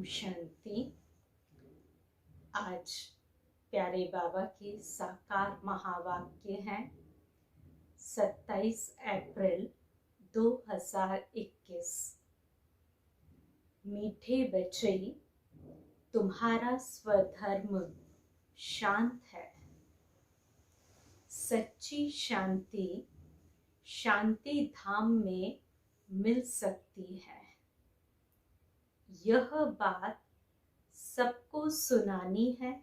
शांति। आज प्यारे बाबा के साकार महावाक्य हैं 27 अप्रैल 2021। मीठे बच्चे, तुम्हारा स्वधर्म शांत है। सच्ची शांति शांति धाम में मिल सकती है। यह बात सबको सुनानी है।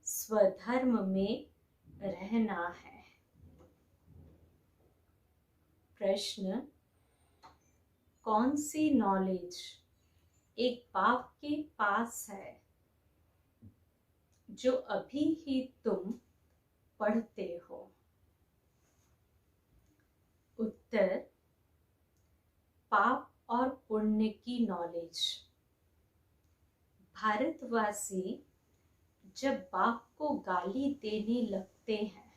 स्वधर्म में रहना है। प्रश्न, कौन सी नॉलेज एक बाप के पास है जो अभी ही तुम पढ़ते हो? उत्तर, पाप और पुण्य की नॉलेज। भारतवासी जब बाप को गाली देने लगते हैं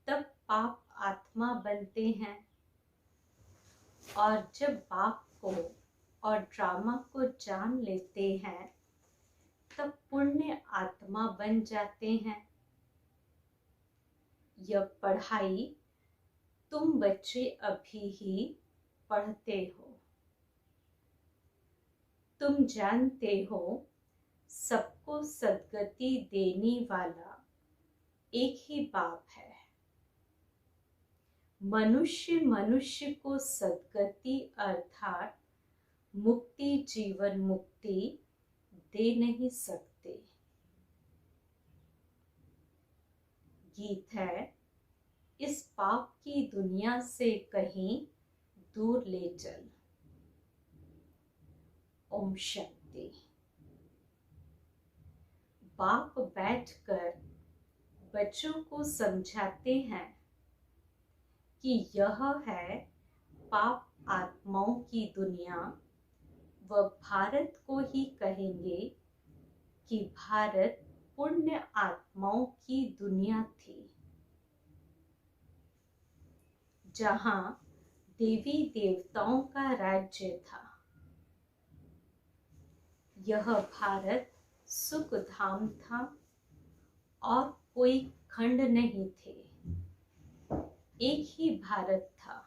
तब पाप आत्मा बनते हैं, और जब बाप को और ड्रामा को जान लेते हैं तब पुण्य आत्मा बन जाते हैं। यह पढ़ाई तुम बच्चे अभी ही पढ़ते हो। तुम जानते हो सबको सद्गति देने वाला एक ही बाप है। मनुष्य मनुष्य को सद्गति अर्थात मुक्ति, जीवन मुक्ति दे नहीं सकते। गीत है, इस पाप की दुनिया से कहीं दूर ले चल। ओम शांति। बाप बैठकर बच्चों को समझाते हैं कि यह है पाप आत्माओं की दुनिया। वह भारत को ही कहेंगे कि भारत पुण्य आत्माओं की दुनिया थी, जहां देवी देवताओं का राज्य था। यह भारत सुख धाम था और कोई खंड नहीं थे, एक ही भारत था।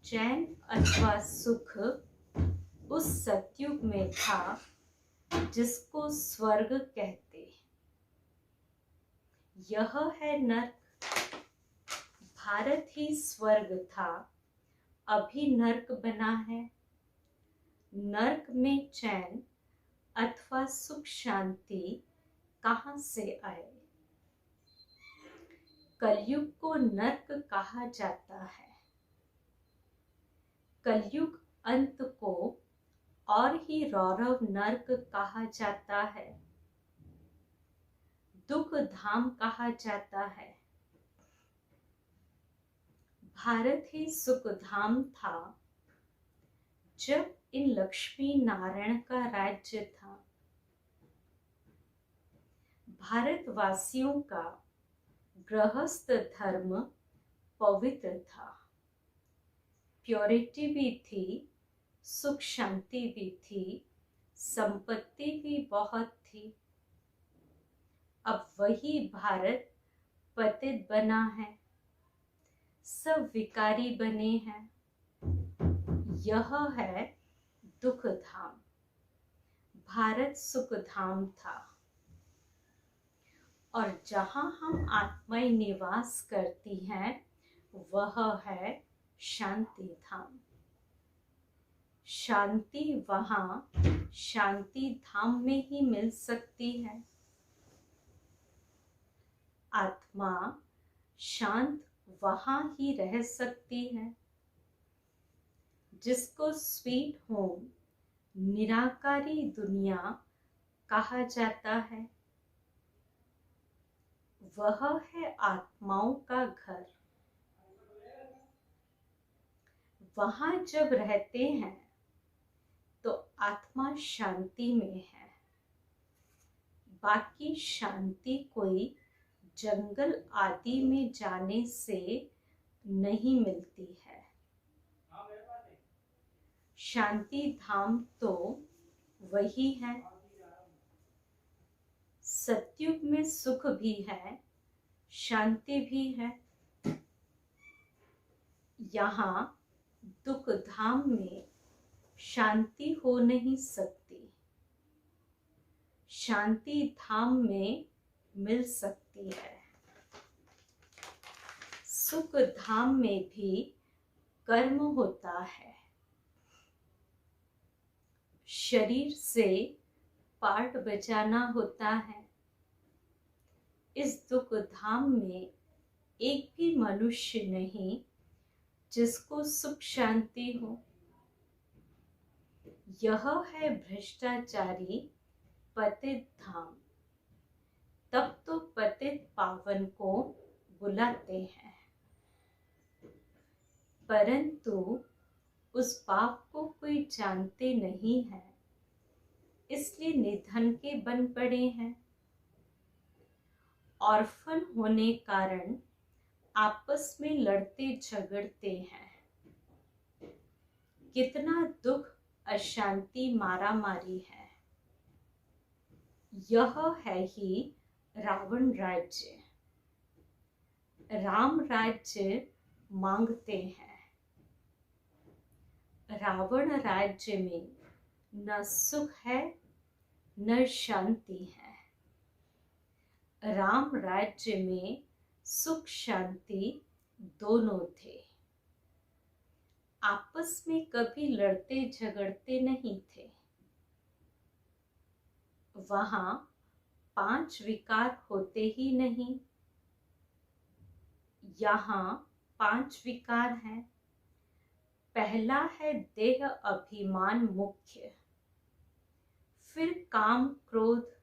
चैन अथवा सुख उस सतयुग में था जिसको स्वर्ग कहते। यह है नर्क। भारत ही स्वर्ग था, अभी नर्क बना है। नर्क में चैन अथवा सुख शांति कहाँ से आए? कलयुग को नर्क कहा जाता है। कलयुग अंत को और ही रौरव नर्क कहा जाता है, दुख धाम कहा जाता है। भारत ही सुख धाम था जब इन लक्ष्मी नारायण का राज्य था। भारतवासियों का गृहस्थ धर्म पवित्र था। प्योरिटी भी थी, सुख शांति भी थी, संपत्ति भी बहुत थी। अब वही भारत पतित बना है, सब विकारी बने हैं। यह है दुख धाम। भारत सुख धाम था, और जहां हम आत्माएं निवास करती हैं वह है शांति धाम। शांति वहां शांति धाम में ही मिल सकती है। आत्मा शांत वहां ही रह सकती है जिसको स्वीट होम, निराकारी दुनिया कहा जाता है। वह है आत्माओं का घर। वहां जब रहते हैं तो आत्मा शांति में है। बाकी शांति कोई जंगल आदि में जाने से नहीं मिलती है। शांति धाम तो वही है। सतयुग में सुख भी है, शांति भी है। यहाँ दुख धाम में शांति हो नहीं सकती, शांति धाम में मिल सकती है। सुख धाम में भी कर्म होता है। शरीर से पार्ट बजाना होता है। इस दुख धाम में एक भी मनुष्य नहीं जिसको सुख शांति हो। यह है भ्रष्टाचारी पतित धाम। तब तो पतित पावन को बुलाते हैं, परंतु उस पाप को कोई जानते नहीं है, इसलिए निधन के बन पड़े हैं। ऑर्फन होने कारण आपस में लड़ते झगड़ते हैं। कितना दुख, अशांति, मारा मारी है। यह है ही रावण राज्य। राम राज्य मांगते हैं। रावण राज्य में न सुख है न शांति है। राम राज्य में सुख शांति दोनों थे। आपस में कभी लड़ते झगड़ते नहीं थे। वहां 5 विकार होते ही नहीं। यहाँ 5 विकार हैं। पहला है देह अभिमान मुख्य, फिर काम क्रोध।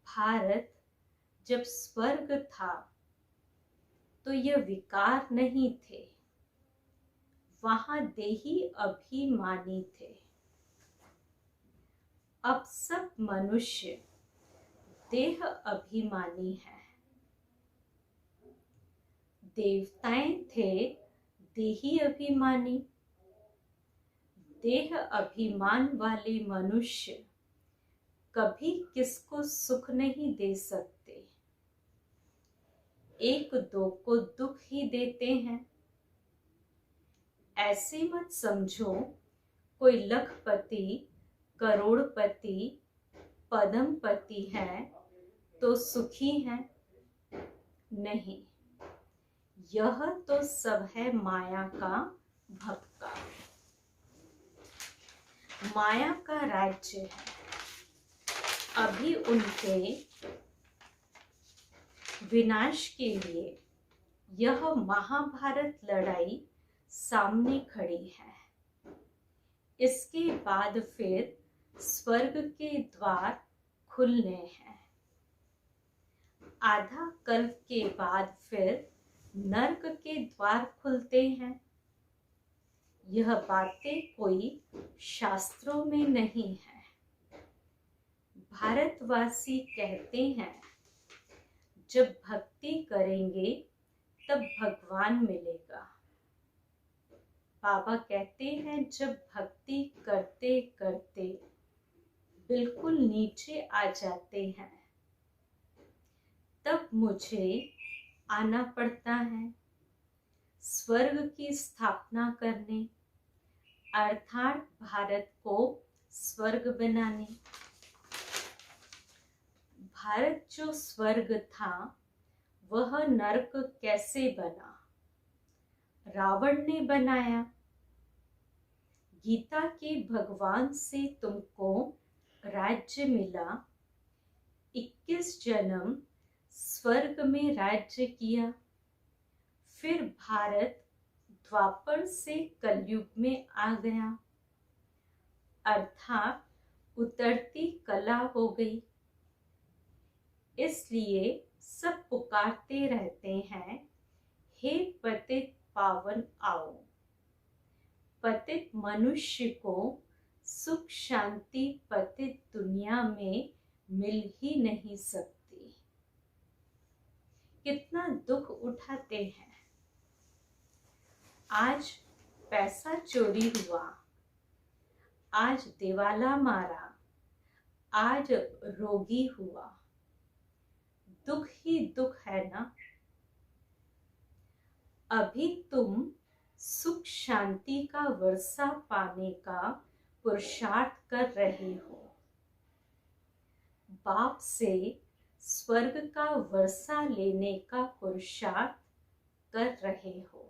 भारत जब स्वर्ग था तो यह विकार नहीं थे, वहां देही अभिमानी थे। अब सब मनुष्य देह अभिमानी है। देवताएं थे देही अभिमानी। देह अभिमान वाले मनुष्य कभी किसको सुख नहीं दे सकते, एक दो को दुख ही देते हैं। ऐसे मत समझो कोई लखपति, करोड़पति, पद्मपति है तो सुखी है। नहीं, यह तो सब है माया का भक्का। माया का राज्य है। अभी उनके विनाश के लिए यह महाभारत लड़ाई सामने खड़ी है। इसके बाद फिर स्वर्ग के द्वार खुलने हैं। आधा कल्प के बाद फिर नर्क के द्वार खुलते हैं। यह बातें कोई शास्त्रों में नहीं है। भारतवासी कहते हैं जब भक्ति करेंगे तब भगवान मिलेगा। बाबा कहते हैं जब भक्ति करते करते बिल्कुल नीचे आ जाते हैं तब मुझे आना पड़ता है स्वर्ग की स्थापना करने, अर्थात भारत को स्वर्ग बनाने। भारत जो स्वर्ग था वह नरक कैसे बना? रावण ने बनाया। गीता के भगवान से तुमको राज्य मिला, 21 जन्म स्वर्ग में राज्य किया, फिर भारत द्वापर से कलयुग में आ गया, अर्थात उतरती कला हो गई। इसलिए सब पुकारते रहते हैं हे पतित पावन आओ। पतित मनुष्य को सुख शांति पतित दुनिया में मिल ही नहीं सकती। कितना दुख उठाते हैं। आज पैसा चोरी हुआ, आज दिवाला मारा, आज रोगी हुआ। दुख ही दुख है ना। अभी तुम सुख शांति का वर्षा पाने का पुरुषार्थ कर रहे हो। बाप से स्वर्ग का वर्षा लेने का पुरुषार्थ कर रहे हो।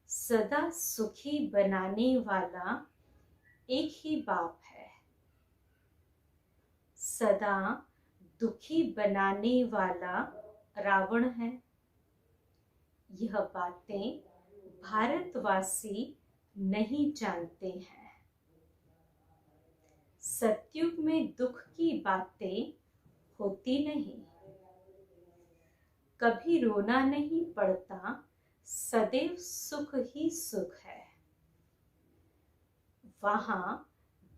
सदा सुखी बनाने वाला एक ही बाप है। सदा दुखी बनाने वाला रावण है। यह बातें भारतवासी नहीं जानते हैं। सतयुग में दुख की बातें होती नहीं। कभी रोना नहीं पड़ता, सदैव सुख ही सुख है। वहां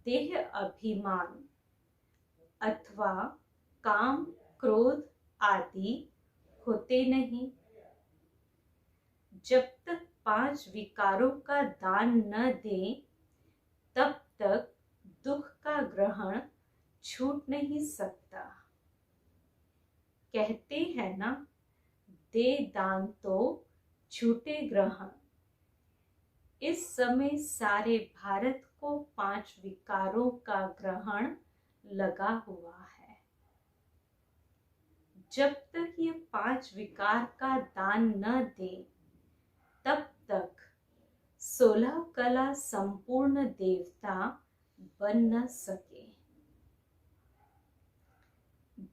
देह अभिमान अथवा काम क्रोध आदि होते नहीं। जब तक 5 विकारों का दान न दे, तब तक दुख का ग्रहण छूट नहीं सकता। कहते हैं ना, दे दान तो छूटे ग्रहण। इस समय सारे भारत को 5 विकारों का ग्रहण लगा हुआ है। जब तक ये 5 विकार का दान न दे, तब तक 16 कला संपूर्ण देवता बन न सके।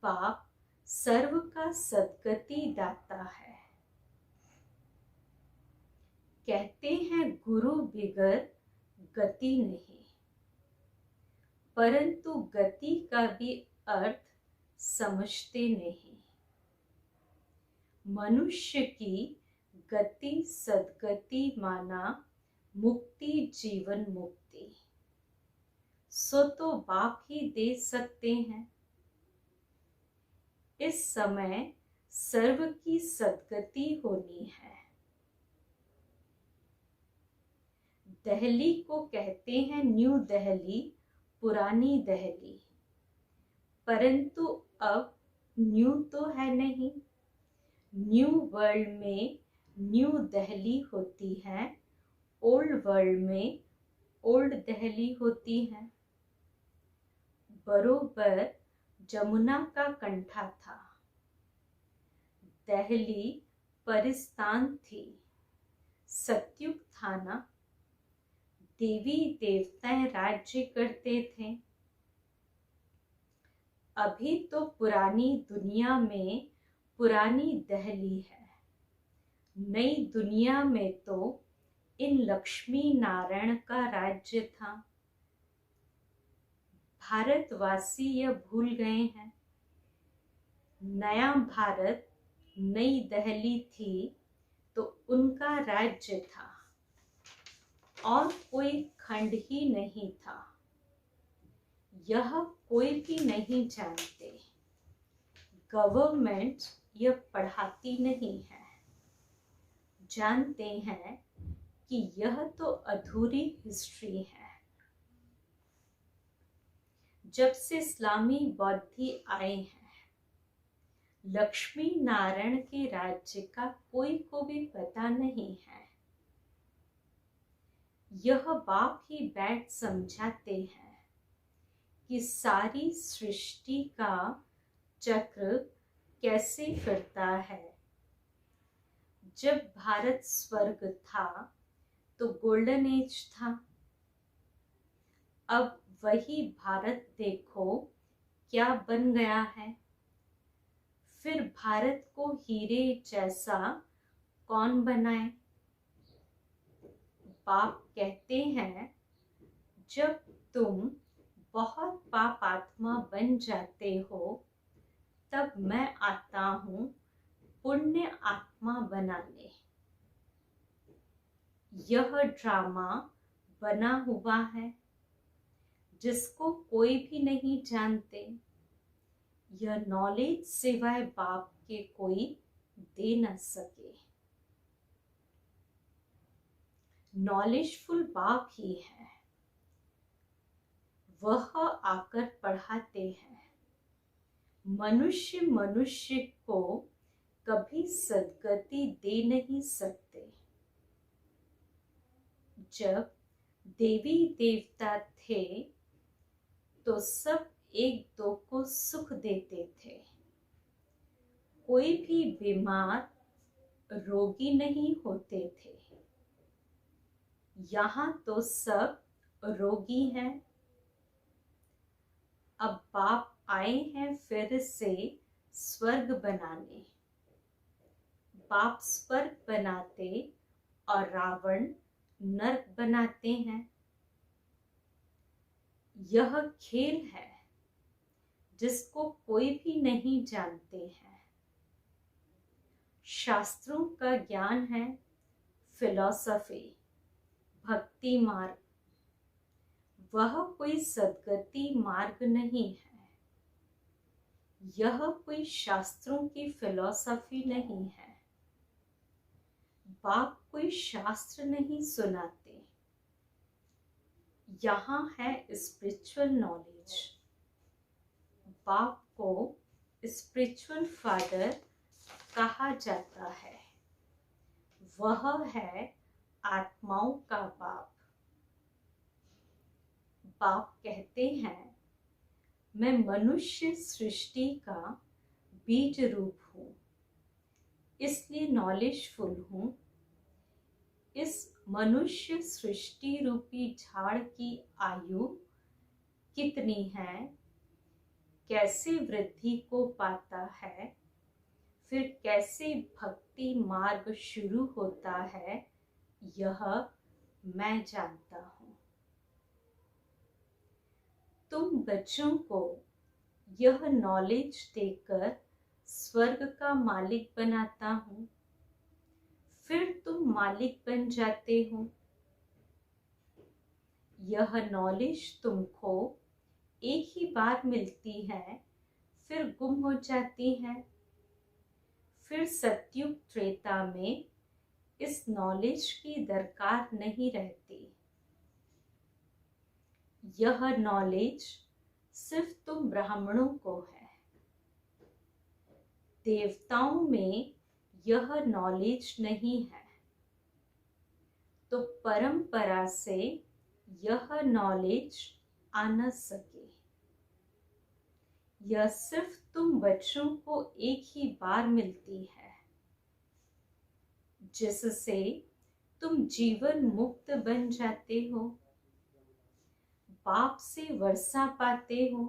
बाप सर्व का सद्गति दाता है। कहते हैं गुरु बिगर गति नहीं, परंतु गति का भी अर्थ समझते नहीं। मनुष्य की गति सद्गति माना मुक्ति जीवन मुक्ति, सो तो बाप ही दे सकते हैं। इस समय सर्व की सद्गति होनी है। दिल्ली को कहते हैं न्यू दिल्ली, पुरानी दिल्ली, परंतु अब न्यू तो है नहीं। न्यू वर्ल्ड में न्यू दिल्ली होती है, ओल्ड वर्ल्ड में ओल्ड दिल्ली होती है। बरोबर जमुना का कंठा था। दिल्ली परिस्तान थी। सतयुग था ना, देवी देवताएं राज्य करते थे। अभी तो पुरानी दुनिया में पुरानी दिल्ली है। नई दुनिया में तो इन लक्ष्मी नारायण का राज्य था। भारतवासी यह भूल गए हैं। नया भारत नई दिल्ली थी तो उनका राज्य था और कोई खंड ही नहीं था। यह कोई भी नहीं जानते। गवर्नमेंट यह पढ़ाती नहीं है। जानते हैं कि यह तो अधूरी हिस्ट्री है। जब से इस्लामी बौद्धि आए हैं, लक्ष्मी नारायण के राज्य का कोई को भी पता नहीं है। यह बाप ही बैठ समझाते हैं कि सारी सृष्टि का चक्र कैसे फिरता है। जब भारत स्वर्ग था तो गोल्डन एज था। अब वही भारत देखो क्या बन गया है। फिर भारत को हीरे जैसा कौन बनाए। बाप कहते हैं, जब तुम बहुत पाप आत्मा बन जाते हो, तब मैं आता हूँ पुण्य आत्मा बनाने। यह ड्रामा बना हुआ है जिसको कोई भी नहीं जानते। यह नॉलेज सिवाय बाप के कोई दे न सके। नॉलेजफुल बाप ही है, वह आकर पढ़ाते हैं। मनुष्य मनुष्य को कभी सद्गति दे नहीं सकते। जब देवी देवता थे तो सब एक दो को सुख देते थे। कोई भी बीमार रोगी नहीं होते थे। यहाँ तो सब रोगी हैं। अब बाप आए हैं फिर से स्वर्ग बनाने। बाप स्वर्ग बनाते और रावण नरक बनाते हैं। यह खेल है जिसको कोई भी नहीं जानते हैं। शास्त्रों का ज्ञान है फिलॉसफी, भक्ति मार्ग। वह कोई सद्गति मार्ग नहीं है। यह कोई शास्त्रों की फिलॉसफी नहीं है। बाप कोई शास्त्र नहीं सुनाते। यहाँ है स्पिरिचुअल नॉलेज। बाप को स्पिरिचुअल फादर कहा जाता है। वह है आत्माओं का बाप। बाप कहते हैं, मैं मनुष्य सृष्टि का बीज रूप हूँ, इसलिए नॉलेजफुल हूँ। इस मनुष्य सृष्टि रूपी झाड़ की आयु कितनी है, कैसे वृद्धि को पाता है, फिर कैसे भक्ति मार्ग शुरू होता है, यह मैं जानता हूँ। तुम बच्चों को यह नॉलेज देकर स्वर्ग का मालिक बनाता हूँ, फिर तुम मालिक बन जाते हो। यह नॉलेज तुमको एक ही बार मिलती है, फिर गुम हो जाती है। फिर सतयुग त्रेता में इस नॉलेज की दरकार नहीं रहती। यह नॉलेज सिर्फ तुम ब्राह्मणों को है। देवताओं में यह नॉलेज नहीं है, तो परंपरा से यह नॉलेज आ न सके। यह सिर्फ तुम बच्चों को एक ही बार मिलती है, जिससे तुम जीवन मुक्त बन जाते हो, बाप से वर्षा पाते हो।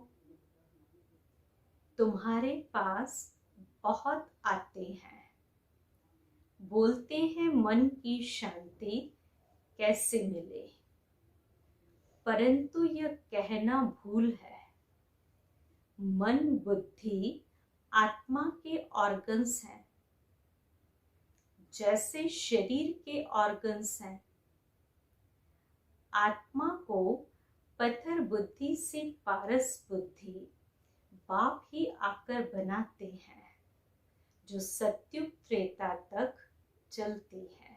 तुम्हारे पास बहुत आते हैं, बोलते हैं मन की शांति कैसे मिले, परंतु यह कहना भूल है। मन बुद्धि आत्मा के ऑर्गन्स हैं, जैसे शरीर के ऑर्गन्स हैं। आत्मा को पत्थर बुद्धि से पारस बुद्धि बाप ही आकर बनाते हैं, जो सतयुग त्रेता तक चलती है।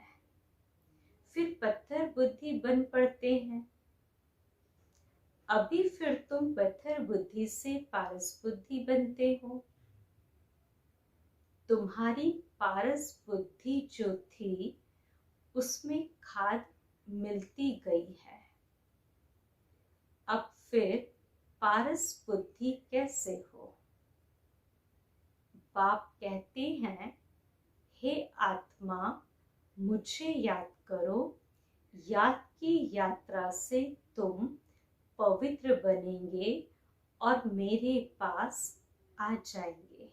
फिर पत्थर बुद्धि बन पड़ते हैं। अभी फिर तुम पत्थर बुद्धि से पारस बुद्धि बनते हो। तुम्हारी पारस बुद्धि जो थी, उसमें खाद मिलती गई है। अब फिर पारस बुद्धि कैसे हो? बाप कहते हैं, हे आत्मा, मुझे याद करो। याद की यात्रा से तुम पवित्र बनेंगे और मेरे पास आ जाएंगे।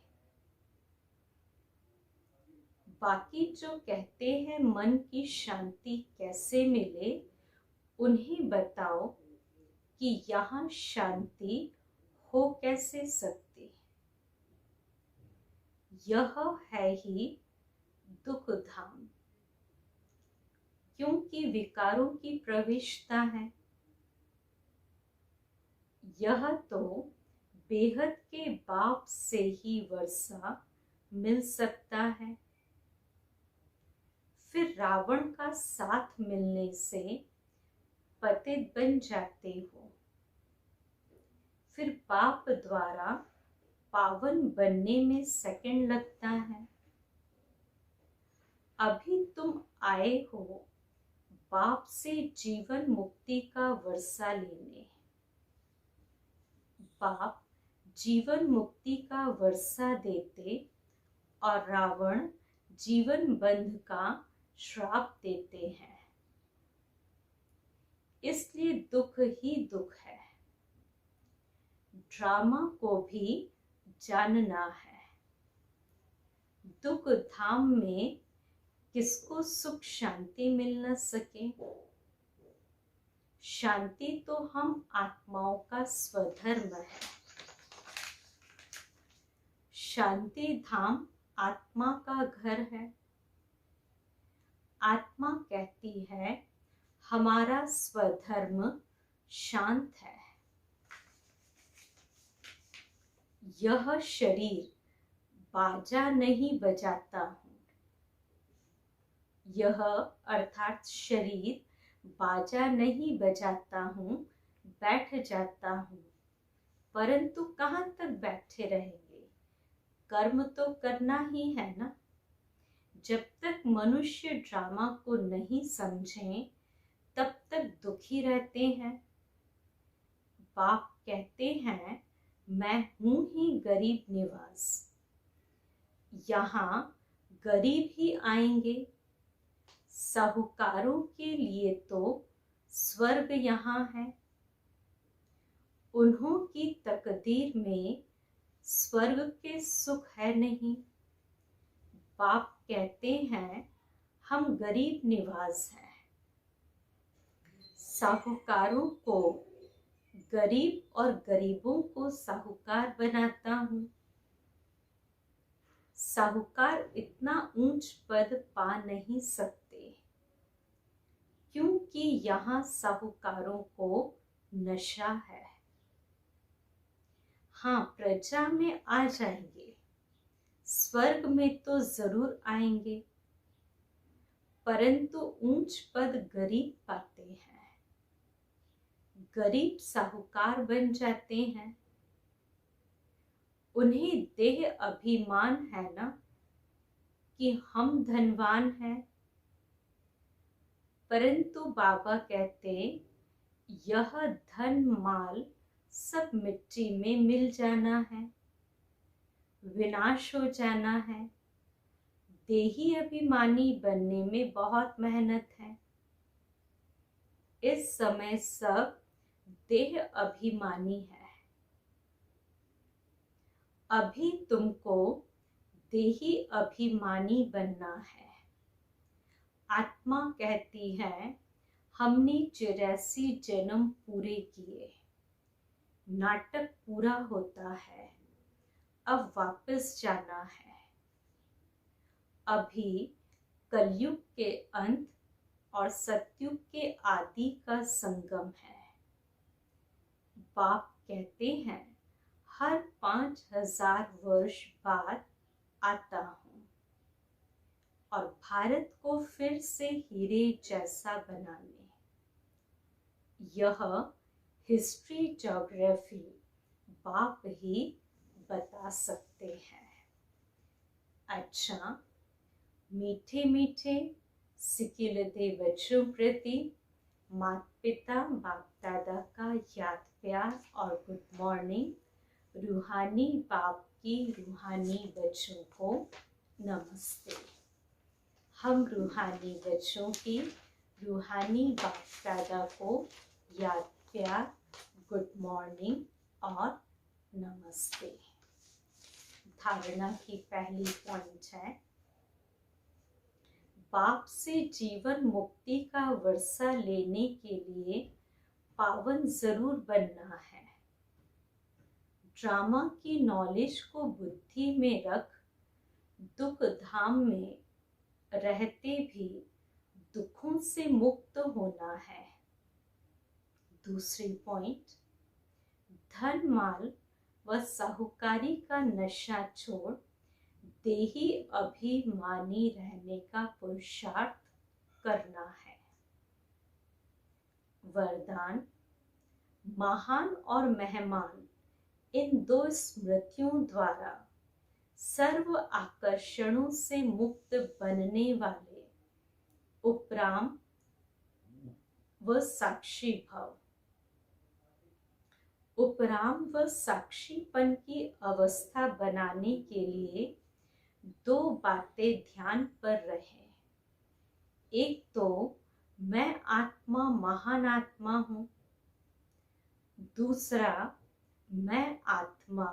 बाकी जो कहते हैं मन की शांति कैसे मिले, उन्हें बताओ कि यहाँ शांति हो कैसे सकती। यह है ही दुख धाम, क्योंकि विकारों की प्रविष्टता है। यह तो बेहद के बाप से ही वर्षा मिल सकता है। फिर रावण का साथ मिलने से पतित बन जाते हो, फिर पाप द्वारा पावन बनने में सेकंड लगता है। अभी तुम आए हो बाप से जीवन मुक्ति का वर्षा लेने। बाप जीवन मुक्ति का वर्षा देते और रावण जीवन बंध का श्राप देते हैं। इसलिए दुख ही दुख है। ड्रामा को भी जानना है। दुख धाम में किसको सुख शांति मिल न सके। शांति तो हम आत्माओं का स्वधर्म है। शांति धाम आत्मा का घर है। आत्मा कहती है हमारा स्वधर्म शांत है। यह शरीर बाजा नहीं बजाता हूँ। यह अर्थात शरीर बाजा नहीं बजाता हूँ, बैठ जाता हूँ। परंतु कहाँ तक बैठे रहेंगे? कर्म तो करना ही है ना। जब तक मनुष्य ड्रामा को नहीं समझें तब तक दुखी रहते हैं। बाप कहते हैं मैं हूं ही गरीब निवास। यहाँ गरीब ही आएंगे। साहूकारों के लिए तो स्वर्ग यहाँ है। उन्हों की तकदीर में स्वर्ग के सुख है नहीं। बाप कहते हैं हम गरीब निवास हैं। साहूकारों को गरीब और गरीबों को साहूकार बनाता हूँ। साहूकार इतना ऊंच पद पा नहीं सकते क्योंकि यहाँ साहूकारों को नशा है। हाँ, प्रजा में आ जाएंगे, स्वर्ग में तो जरूर आएंगे, परंतु ऊंच पद गरीब पाते हैं। गरीब साहूकार बन जाते हैं। उन्हें देह अभिमान है ना कि हम धनवान हैं। परंतु बाबा कहते यह धन माल सब मिट्टी में मिल जाना है, विनाश हो जाना है। देही अभिमानी बनने में बहुत मेहनत है। इस समय सब देह अभिमानी है। अभी तुमको देही अभिमानी बनना है। आत्मा कहती है हमने 84 जन्म पूरे किए, नाटक पूरा होता है, अब वापस जाना है। अभी कलयुग के अंत और सतयुग के आदि का संगम है। बाप कहते हैं हर 5000 वर्ष बाद आता हूँ और भारत को फिर से हीरे जैसा बनाने। यह हिस्ट्री ज्योग्राफी बाप ही बता सकते हैं। अच्छा, मीठे मीठे सिकिलते बच्चों प्रति माता पिता बाप दादा का याद प्यार और गुड मॉर्निंग। रूहानी बाप की रूहानी बच्चों को नमस्ते। हम रूहानी बच्चों की रूहानी बाप दादा को याद प्यार, गुड मॉर्निंग और नमस्ते। धारणा की पहली पॉइंट है बाप से जीवन मुक्ति का वर्षा लेने के लिए पावन जरूर बनना है। ड्रामा की नॉलेज को बुद्धि में रख दुख धाम में रहते भी दुखों से मुक्त होना है। दूसरी पॉइंट, धन माल व साहूकारी का नशा छोड़ देही अभिमानी रहने का पुरुषार्थ करना है। वरदान, महान और मेहमान इन दो स्मृतियों द्वारा सर्व आकर्षणों से मुक्त बनने वाले उपराम व साक्षी भव। उपराम व साक्षीपन की अवस्था बनाने के लिए दो बातें ध्यान पर रहें। एक तो मैं आत्मा महान आत्मा हूँ, दूसरा मैं आत्मा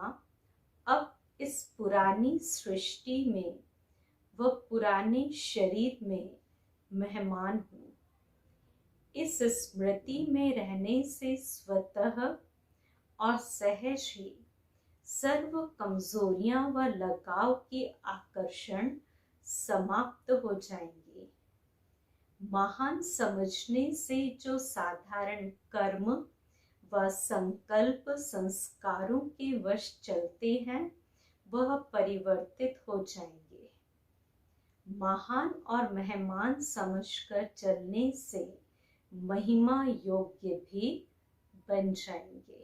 अब इस पुरानी सृष्टि में व पुराने शरीर में मेहमान हूँ। इस स्मृति में रहने से स्वतः और सहज ही सर्व कमजोरियां व लगाव के आकर्षण समाप्त हो जाएंगे। महान समझने से जो साधारण कर्म व संकल्प संस्कारों के वश चलते हैं वह परिवर्तित हो जाएंगे। महान और मेहमान समझकर चलने से महिमा योग्य भी बन जाएंगे।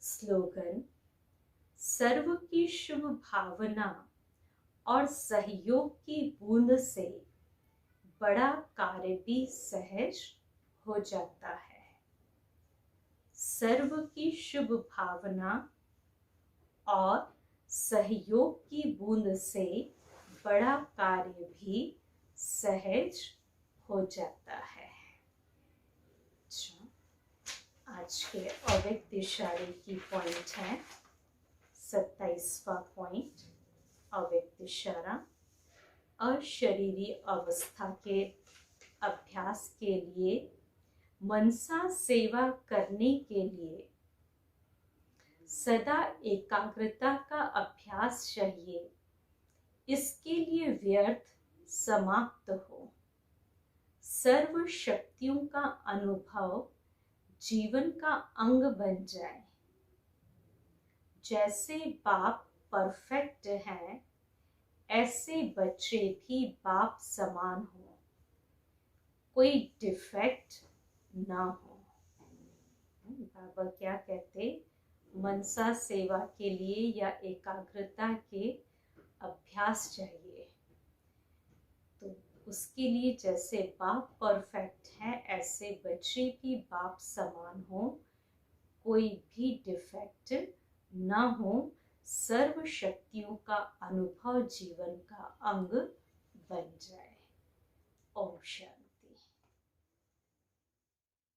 स्लोगन, सर्व की शुभ भावना और सहयोग की बूंद से बड़ा कार्य भी सहज हो जाता है। सर्व की शुभ भावना और सहयोग की बूंद से बड़ा कार्य भी सहज हो जाता है। आज के अव्यक्त इशारे की पॉइंट है 27वां पॉइंट। अव्यक्त इशारा, अशरीरी अवस्था के अभ्यास के लिए मनसा सेवा करने के लिए सदा एकाग्रता का अभ्यास चाहिए। इसके लिए व्यर्थ समाप्त हो, सर्व शक्तियों का अनुभव जीवन का अंग बन जाए। जैसे बाप परफेक्ट हैं, ऐसे बच्चे भी बाप समान हो, कोई डिफेक्ट ना हो। बाबा क्या कहते, मनसा सेवा के लिए या एकाग्रता के अभ्यास चाहिए, तो उसके लिए जैसे बाप परफेक्ट है ऐसे बच्चे भी बाप समान हो, कोई भी डिफेक्ट ना हो, सर्व शक्तियों का अनुभव जीवन का अंग बन जाए। ओम शांति।